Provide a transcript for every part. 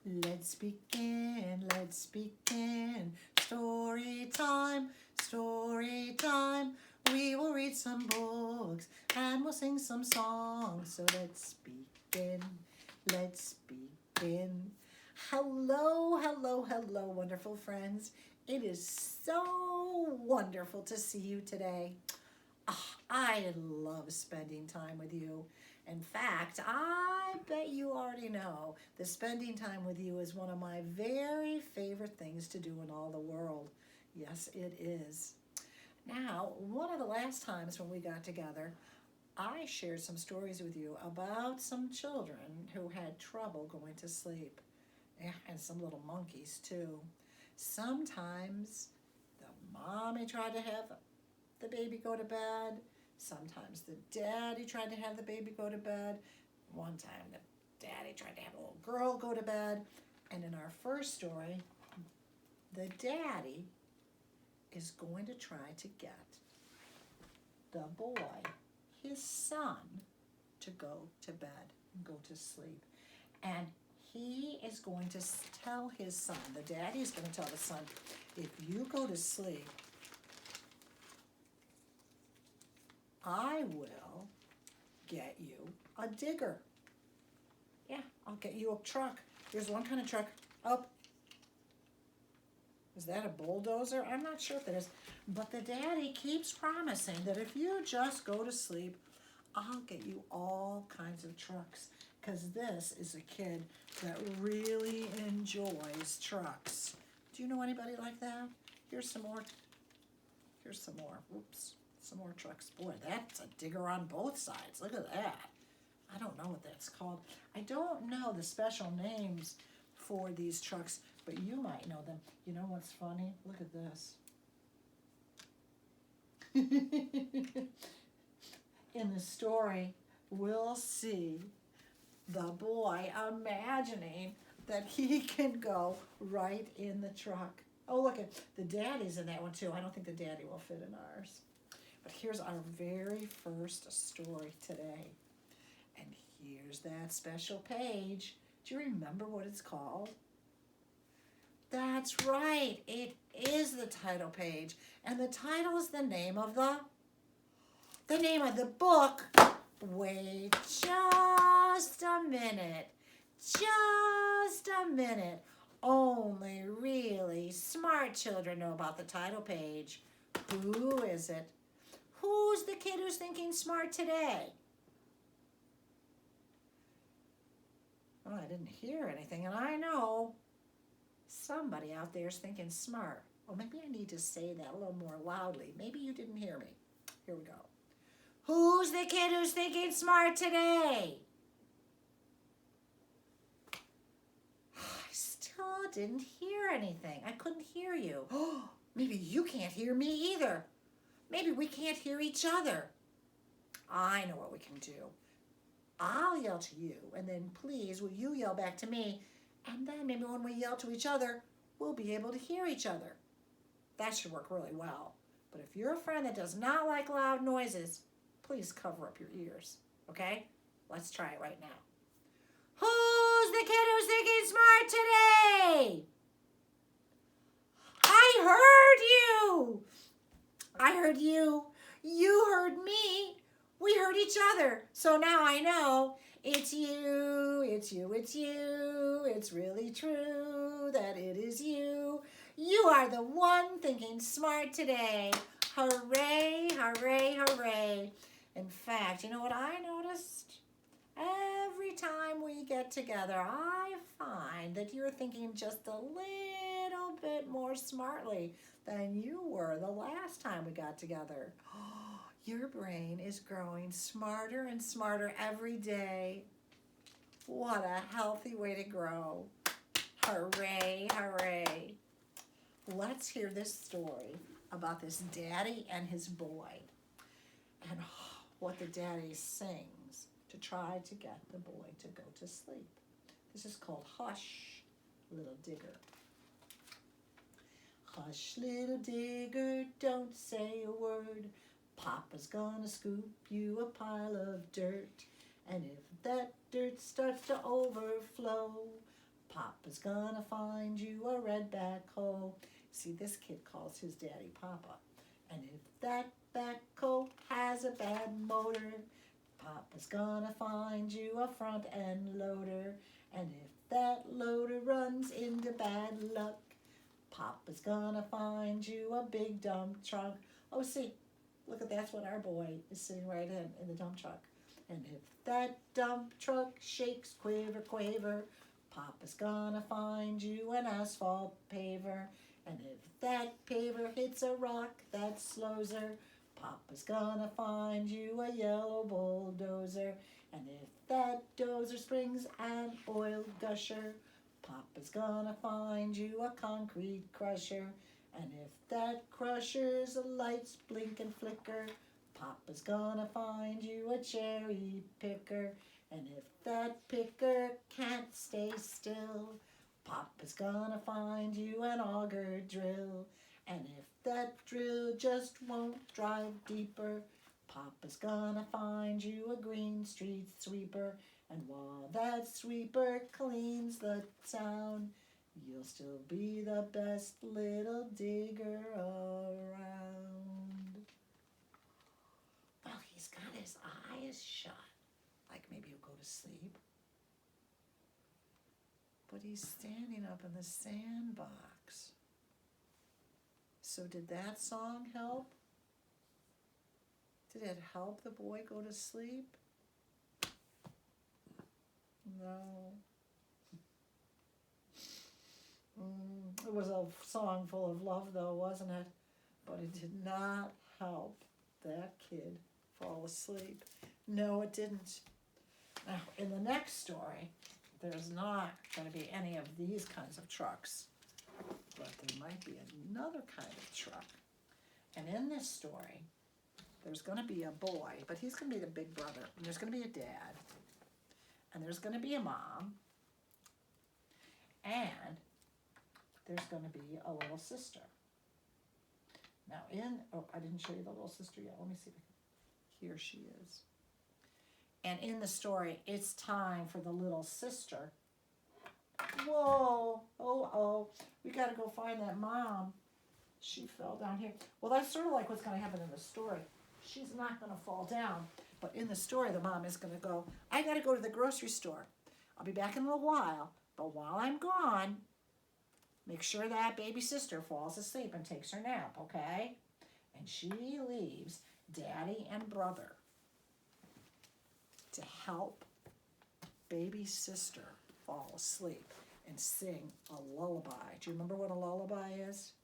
Let's begin. Story time, story time. We will read some books and we'll sing some songs. So let's begin. Let's begin. Hello, hello, hello, wonderful friends. It is so wonderful to see you today. I love spending time with you. In fact, I bet you already know that spending time with you is one of my very favorite things to do in all the world. Yes, it is. Now, one of the last times when we got together, I shared some stories with you about some children who had trouble going to sleep. Yeah, and some little monkeys too. Sometimes the mommy tried to have the baby go to bed. Sometimes the daddy tried to have the baby go to bed. One time the daddy tried to have a little girl go to bed. And in our first story, the daddy is going to try to get the boy, his son, to go to bed and go to sleep. And he is going to tell his son, the daddy is going to tell the son, if you go to sleep, I will get you a digger. Yeah, I'll get you a truck. There's one kind of truck. Oh, is that a bulldozer? I'm not sure if it is. But the daddy keeps promising that if you just go to sleep, I'll get you all kinds of trucks. Because this is a kid that really enjoys trucks. Do you know anybody like that? Here's some more. Here's some more. Oops. Some more trucks. Boy, that's a digger on both sides. Look at that. I don't know what that's called. I don't know the special names for these trucks, but you might know them. You know what's funny? Look at this. In the story, we'll see the boy imagining that he can go right in the truck. Oh, look, at the daddy's in that one too. I don't think the daddy will fit in ours. But here's our very first story today. And here's that special page. Do you remember what it's called? That's right. It is the title page. And the title is the name of the book. Wait just a minute. Just a minute. Only really smart children know about the title page. Who is it? Who's the kid who's thinking smart today? Oh, I didn't hear anything, and I know somebody out there is thinking smart. Well, maybe I need to say that a little more loudly. Maybe you didn't hear me. Here we go. Who's the kid who's thinking smart today? I still didn't hear anything. I couldn't hear you. Oh, maybe you can't hear me either. Maybe we can't hear each other. I know what we can do. I'll yell to you, and then please will you yell back to me, and then maybe when we yell to each other, we'll be able to hear each other. That should work really well. But if you're a friend that does not like loud noises, please cover up your ears, okay? Let's try it right now. Who's the kid who's thinking smart today? I heard you. I heard you. You heard me. We heard each other. So now I know it's you, it's you, it's you. It's really true that it is you. You are the one thinking smart today. Hooray, hooray, hooray. In fact, you know what I noticed? Every time we get together, I find that you're thinking just a little bit more smartly than you were the last time we got together. Your brain is growing smarter and smarter every day. What a healthy way to grow. Hooray, hooray. Let's hear this story about this daddy and his boy and what the daddy sings to try to get the boy to go to sleep. This is called Hush, Little Digger. Hush, little digger, don't say a word. Papa's gonna scoop you a pile of dirt. And if that dirt starts to overflow, Papa Papa's gonna find you a red backhoe. See, this kid calls his daddy Papa. And if that backhoe has a bad motor, Papa's gonna find you a front end loader. And if that loader runs into bad luck, Papa's gonna find you a big dump truck. Oh, see, look at that's what our boy is sitting right in the dump truck. And if that dump truck shakes, quiver, quaver, Papa's gonna find you an asphalt paver. And if that paver hits a rock that slows her, Papa's gonna find you a yellow bulldozer. And if that dozer springs an oil gusher, Papa's gonna find you a concrete crusher. And if that crusher's lights blink and flicker, Papa's gonna find you a cherry picker. And if that picker can't stay still, Papa's gonna find you an auger drill. And if that drill just won't drive deeper, Papa's gonna find you a green street sweeper. And while that sweeper cleans the town, you'll still be the best little digger around. Well, he's got his eyes shut, like maybe he'll go to sleep. But he's standing up in the sandbox. So did that song help? Did it help the boy go to sleep? No. It was a song full of love, though, wasn't it? But it did not help that kid fall asleep. No, it didn't. Now, in the next story, there's not going to be any of these kinds of trucks, but there might be another kind of truck. And in this story, there's going to be a boy, but he's going to be the big brother. And there's going to be a dad. And there's going to be a mom. And there's going to be a little sister. Now I didn't show you the little sister yet. Let me see. Here she is. And in the story, it's time for the little sister. Whoa, we got to go find that mom. She fell down here. Well, that's sort of like what's going to happen in the story. She's not going to fall down. But in the story, the mom is going to go, I got to go to the grocery store. I'll be back in a little while. But while I'm gone, make sure that baby sister falls asleep and takes her nap, okay? And she leaves daddy and brother to help baby sister fall asleep and sing a lullaby. Do you remember what a lullaby is?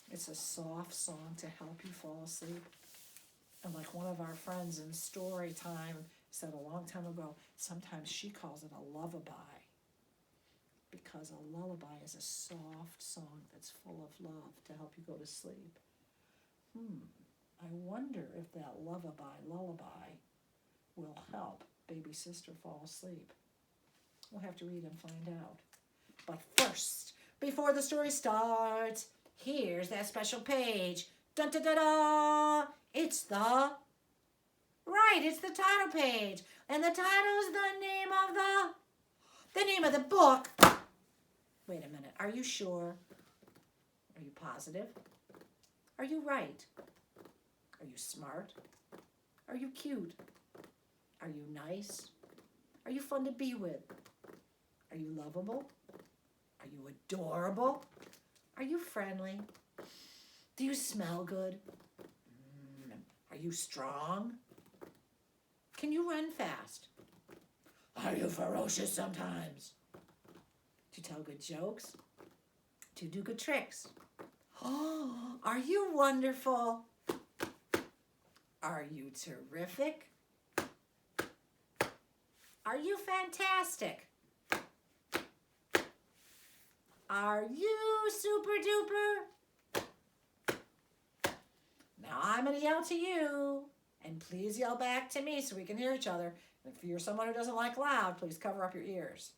It's a soft song to help you fall asleep. And like one of our friends in Story Time said a long time ago, sometimes she calls it a lullaby, because a lullaby is a soft song that's full of love to help you go to sleep. I wonder if that lullaby will help baby sister fall asleep. We'll have to read and find out. But first, before the story starts, here's that special page. Dun da da da! It's the title page. And the title's the name of the book. Wait a minute, are you sure? Are you positive? Are you right? Are you smart? Are you cute? Are you nice? Are you fun to be with? Are you lovable? Are you adorable? Are you friendly? Do you smell good? Are you strong? Can you run fast? Are you ferocious sometimes? Do you tell good jokes? Do you do good tricks? Oh, are you wonderful? Are you terrific? Are you fantastic? Are you super duper? Now I'm going to yell to you, and please yell back to me so we can hear each other. And if you're someone who doesn't like loud, please cover up your ears.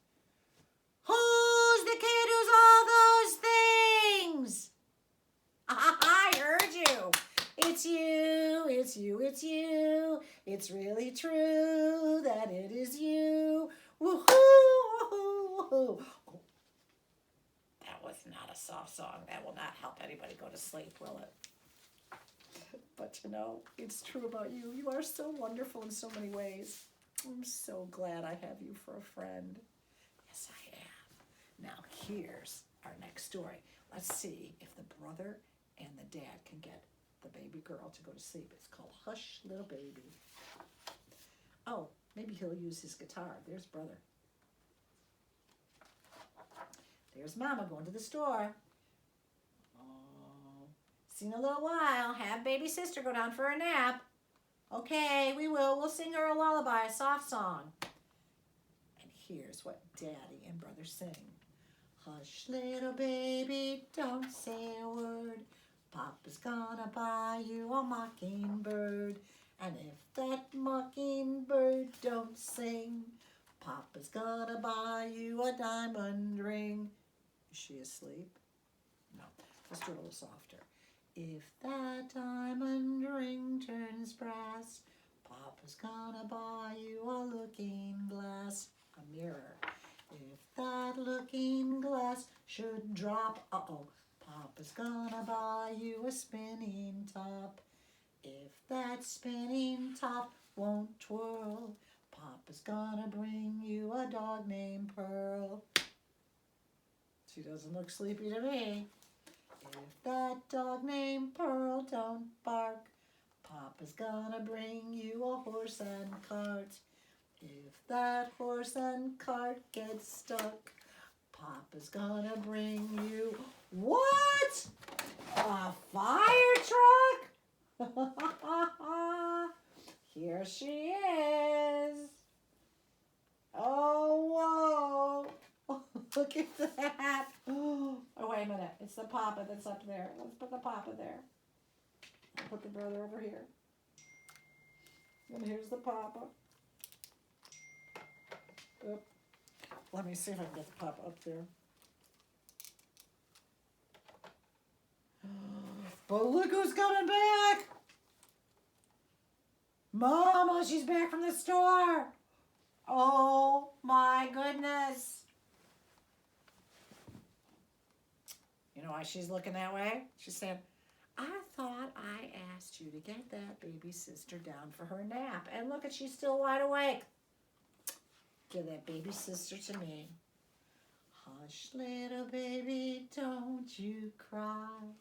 Who's the kid who's all those things? I heard you. It's you, it's you, it's you. It's really true that it is you. Woohoo, woohoo, Oh, that was not a soft song. That will not help anybody go to sleep, will it? But you know, it's true about you. You are so wonderful in so many ways. I'm so glad I have you for a friend. Yes, I am. Now, here's our next story. Let's see if the brother and the dad can get the baby girl to go to sleep. It's called Hush, Little Baby. Oh, maybe he'll use his guitar. There's brother. There's Mama going to the store. Oh, see you in a little while. Have baby sister go down for a nap. Okay, we will. We'll sing her a lullaby, a soft song. And here's what Daddy and brother sing. Hush, little baby, don't say a word. Papa's gonna buy you a mockingbird. And if that mockingbird don't sing, Papa's gonna buy you a diamond ring. Is she asleep? No. Let's do it a little softer. If that diamond ring turns brass, Papa's gonna buy you a looking glass, a mirror. If that looking glass should drop, Papa's gonna buy you a spinning top. If that spinning top won't twirl, Papa's gonna bring you a dog named Pearl. She doesn't look sleepy to me. If that dog named Pearl don't bark, Papa's gonna bring you a horse and cart. If that horse and cart gets stuck, Papa's gonna bring you, what? A fire truck? Here she is. Oh, whoa. Look at that. Oh, wait a minute. It's the Papa that's up there. Let's put the Papa there. I'll put the brother over here. And here's the Papa. Oop. Let me see if I can get the Papa up there. But look who's coming back! Mama, she's back from the store. Oh my goodness. You know why she's looking that way? She's saying, I thought I asked you to get that baby sister down for her nap. And look at, she's still wide awake. Give that baby sister to me. Hush, little baby, don't you cry.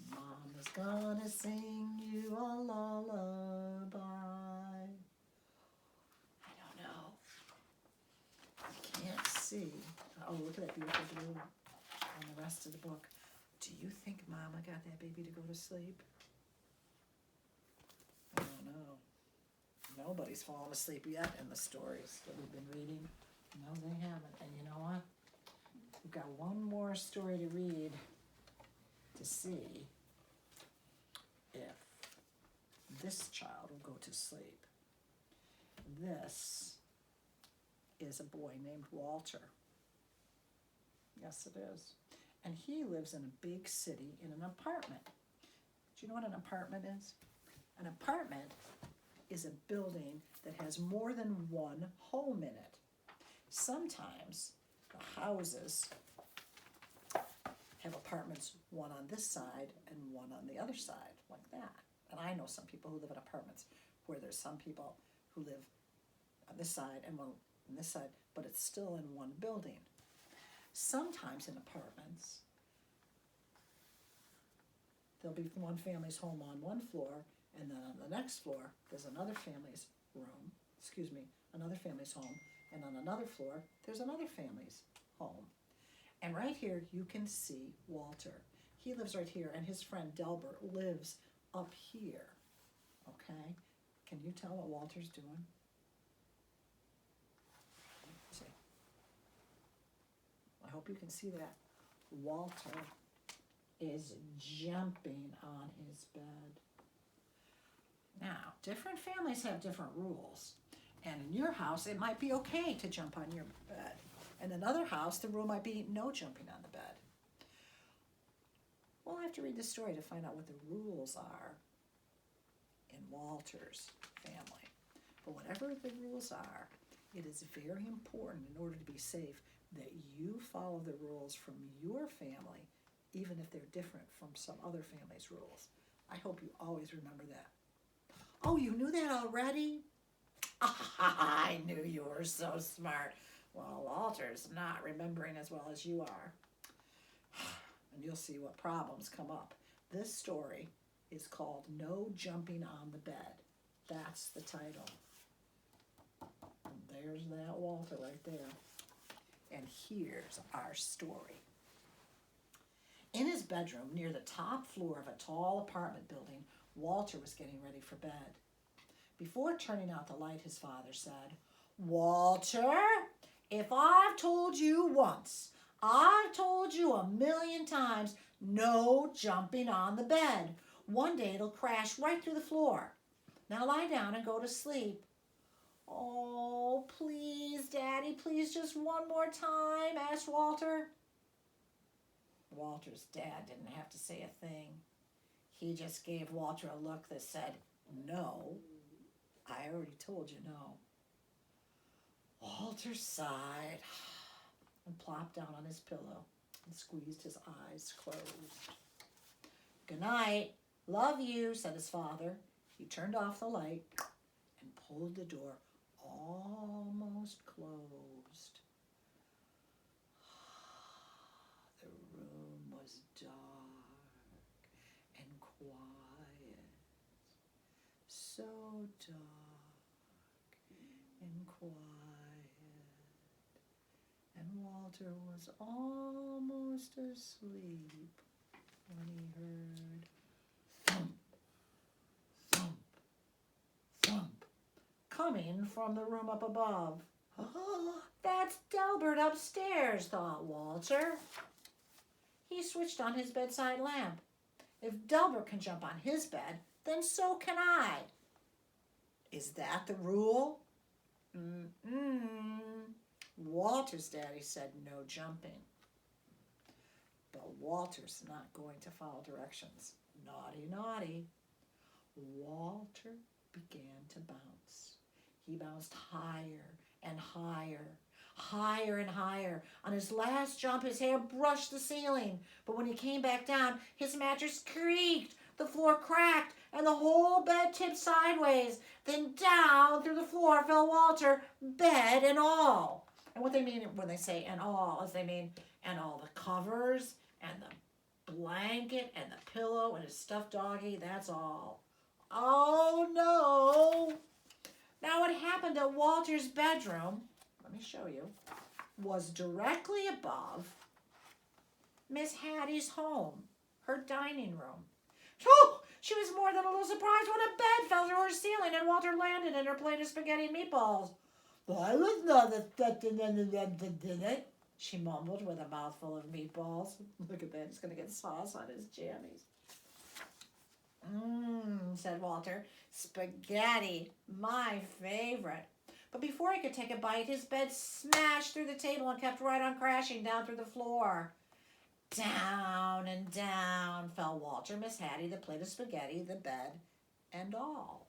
Mama's gonna sing you a lullaby. I don't know. I can't see. Oh, look at that beautiful blue on the rest of the book. Do you think Mama got that baby to go to sleep? I don't know. Nobody's fallen asleep yet in the stories that we've been reading. No, they haven't. And you know what? We've got one more story to read to see if this child will go to sleep. This is a boy named Walter. Yes, it is. And he lives in a big city in an apartment. Do you know what an apartment is? An apartment is a building that has more than one home in it. Sometimes the houses have apartments, one on this side and one on the other side, like that. And I know some people who live in apartments where there's some people who live on this side and one on this side, but it's still in one building. Sometimes in apartments, there'll be one family's home on one floor, and then on the next floor, there's another family's another family's home, and on another floor, there's another family's home. And right here, you can see Walter. He lives right here, and his friend Delbert lives up here, okay? Can you tell what Walter's doing? Let's see. I hope you can see that. Walter is jumping on his bed. Now, different families have different rules. And in your house, it might be okay to jump on your bed. In another house, the rule might be no jumping on the bed. We'll have to read the story to find out what the rules are in Walter's family. But whatever the rules are, it is very important in order to be safe that you follow the rules from your family, even if they're different from some other family's rules. I hope you always remember that. Oh, you knew that already? I knew you were so smart. Well, Walter's not remembering as well as you are. And you'll see what problems come up. This story is called No Jumping on the Bed. That's the title. And there's that Walter right there. And here's our story. In his bedroom near the top floor of a tall apartment building, Walter was getting ready for bed. Before turning out the light, his father said, "Walter, if I've told you once, I've told you 1,000,000 times, no jumping on the bed. One day it'll crash right through the floor. Now lie down and go to sleep." "Oh, please, Daddy, please just one more time," asked Walter. Walter's dad didn't have to say a thing. He just gave Walter a look that said, "No, I already told you no." Walter sighed and plopped down on his pillow and squeezed his eyes closed. "Good night. Love you," said his father. He turned off the light and pulled the door almost closed. The room was dark and quiet. So dark and quiet. And Walter was almost asleep when he heard thump, thump, thump coming from the room up above. "Oh, that's Delbert upstairs," thought Walter. He switched on his bedside lamp. If Delbert can jump on his bed, then so can I. Is that the rule? Walter's daddy said no jumping. But Walter's not going to follow directions. Naughty, naughty. Walter began to bounce. He bounced higher and higher, higher and higher. On his last jump, his hair brushed the ceiling. But when he came back down, his mattress creaked, the floor cracked, and the whole bed tipped sideways. Then down through the floor fell Walter, bed and all. And what they mean when they say "and all" is they mean and all the covers and the blanket and the pillow and his stuffed doggy, that's all. Oh no! Now what happened at Walter's bedroom, let me show you, was directly above Miss Hattie's home, her dining room. Oh, she was more than a little surprised when a bed fell through her ceiling and Walter landed in her plate of spaghetti and meatballs. "I was not expecting that, did it?" she mumbled with a mouthful of meatballs. Look at that, he's going to get sauce on his jammies. Said Walter. "Spaghetti, my favorite." But before he could take a bite, his bed smashed through the table and kept right on crashing down through the floor. Down and down fell Walter, Miss Hattie, the plate of spaghetti, the bed, and all.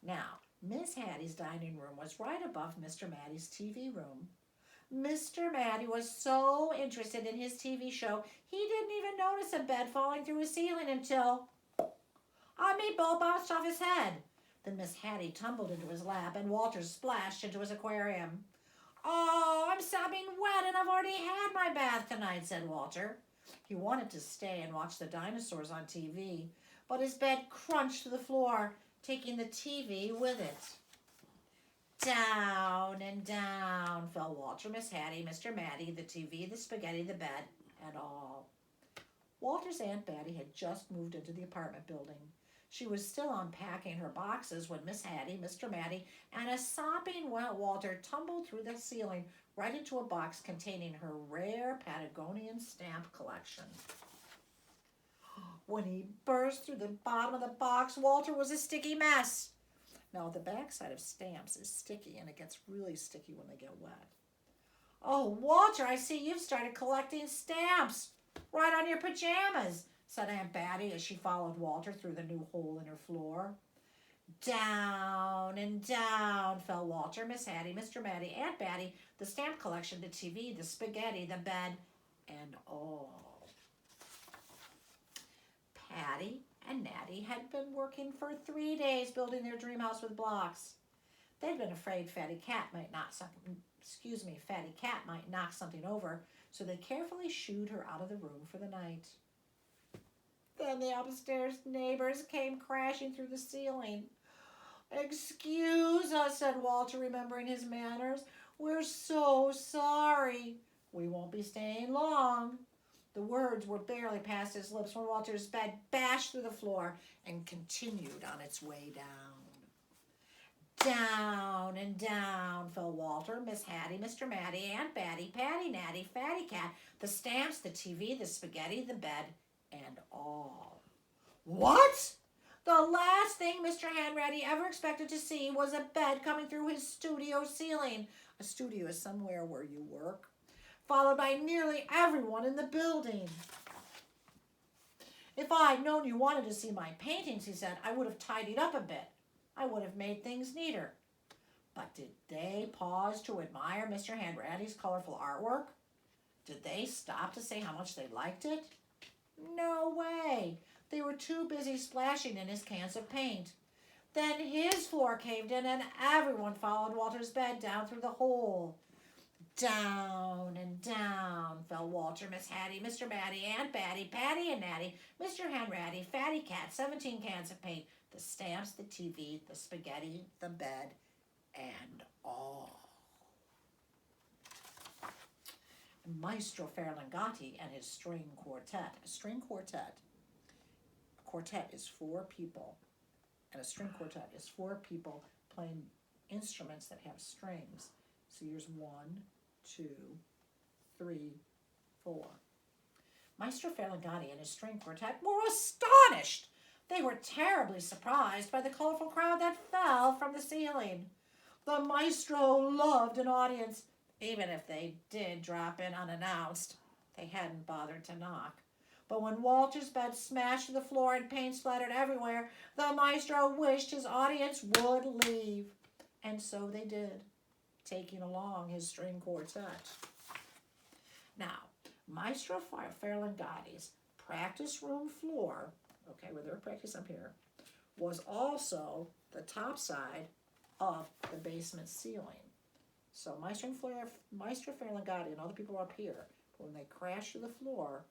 Now, Miss Hattie's dining room was right above Mr. Matty's TV room. Mr. Matty was so interested in his TV show, he didn't even notice a bed falling through his ceiling until a meatball bounced off his head. Then Miss Hattie tumbled into his lap and Walter splashed into his aquarium. "Oh, I'm sopping wet and I've already had my bath tonight," said Walter. He wanted to stay and watch the dinosaurs on TV, but his bed crunched to the floor, taking the TV with it. Down and down fell Walter, Miss Hattie, Mr. Matty, the TV, the spaghetti, the bed, and all. Walter's Aunt Betty had just moved into the apartment building. She was still unpacking her boxes when Miss Hattie, Mr. Matty, and a sopping wet Walter tumbled through the ceiling right into a box containing her rare Patagonian stamp collection. When he burst through the bottom of the box, Walter was a sticky mess. Now, the backside of stamps is sticky, and it gets really sticky when they get wet. "Oh, Walter, I see you've started collecting stamps right on your pajamas," said Aunt Batty as she followed Walter through the new hole in her floor. Down and down fell Walter, Miss Hattie, Mr. Matty, Aunt Batty, the stamp collection, the TV, the spaghetti, the bed, and all. Patty and Natty had been working for 3 days building their dream house with blocks. They'd been afraid Fatty Cat might knock something over, so they carefully shooed her out of the room for the night. Then the upstairs neighbors came crashing through the ceiling. "Excuse us," said Walter, remembering his manners. "We're so sorry. We won't be staying long." The words were barely past his lips when Walter's bed bashed through the floor and continued on its way down. Down and down fell Walter, Miss Hattie, Mr. Matty, Aunt Batty, Patty, Natty, Fatty Cat, the stamps, the TV, the spaghetti, the bed, and all. What? The last thing Mr. Hanratty ever expected to see was a bed coming through his studio ceiling. A studio is somewhere where you work, followed by nearly everyone in the building. "If I'd known you wanted to see my paintings," he said, "I would have tidied up a bit. I would have made things neater." But did they pause to admire Mr. Hanratty's colorful artwork? Did they stop to say how much they liked it? No way. They were too busy splashing in his cans of paint. Then his floor caved in and everyone followed Walter's bed down through the hole. Down and down fell Walter, Miss Hattie, Mr. Matty, Aunt Batty, Patty and Natty, Mr. Hanratty, Fatty Cat, 17 cans of paint, the stamps, the TV, the spaghetti, the bed, and all. Maestro Ferlingatti and his string quartet. A string quartet. A quartet is 4 people, and a string quartet is 4 people playing instruments that have strings. So here's 1, 2, 3, 4. Maestro Ferlingatti and his string quartet were astonished. They were terribly surprised by the colorful crowd that fell from the ceiling. The maestro loved an audience, even if they did drop in unannounced. They hadn't bothered to knock. But when Walter's bed smashed to the floor and paint splattered everywhere, the maestro wished his audience would leave. And so they did, taking along his string quartet. Now, Maestro Ferlingatti's practice room floor, okay, where they were practicing up here, was also the top side of the basement ceiling. So Maestro Ferlingatti and all the people were up here. But when they crashed to the floor,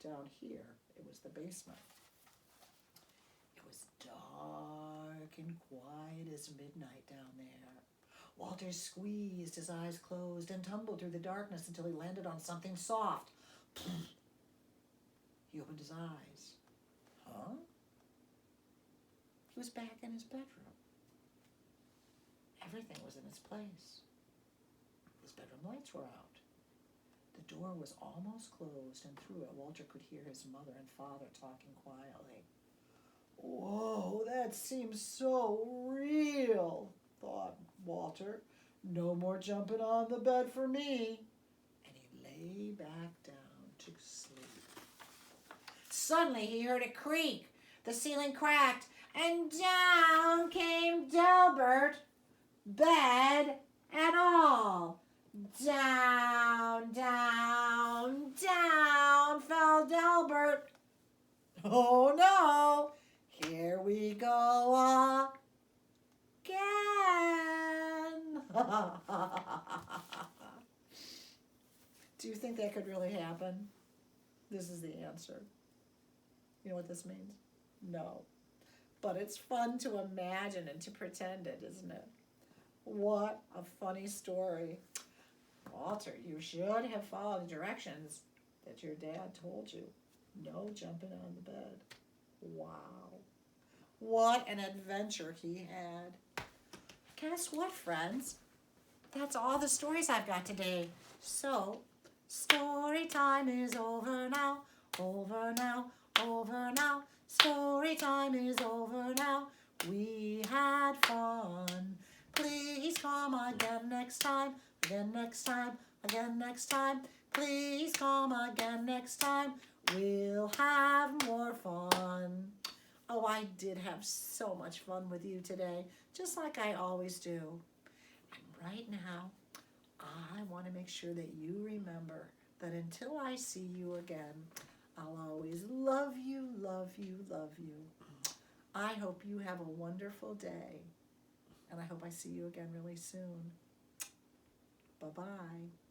down here, it was the basement. It was dark and quiet as midnight down there. Walter squeezed, his eyes closed, and tumbled through the darkness until he landed on something soft. He opened his eyes. Huh? He was back in his bedroom. Everything was in its place. His bedroom lights were out. The door was almost closed, and through it Walter could hear his mother and father talking quietly. "Whoa, that seems so real," thought Walter. "No more jumping on the bed for me." And he lay back down to sleep. Suddenly he heard a creak. The ceiling cracked, and down came Delbert, bed and all. Down, down, down fell Delbert. "Oh no, here we go again." Do you think that could really happen? This is the answer. You know what this means? No. But it's fun to imagine and to pretend it, isn't it? What a funny story. Walter, you should have followed the directions that your dad told you. No jumping on the bed. Wow. What an adventure he had. Guess what, friends? That's all the stories I've got today. So, story time is over now. Over now, over now. Story time is over now. We had fun. Please come again next time. Again next time. Again next time. Please come again next time. We'll have more fun. Oh, I did have so much fun with you today, just like I always do. And right now, I want to make sure that you remember that until I see you again, I'll always love you, love you, love you. I hope you have a wonderful day, and I hope I see you again really soon. Bye-bye.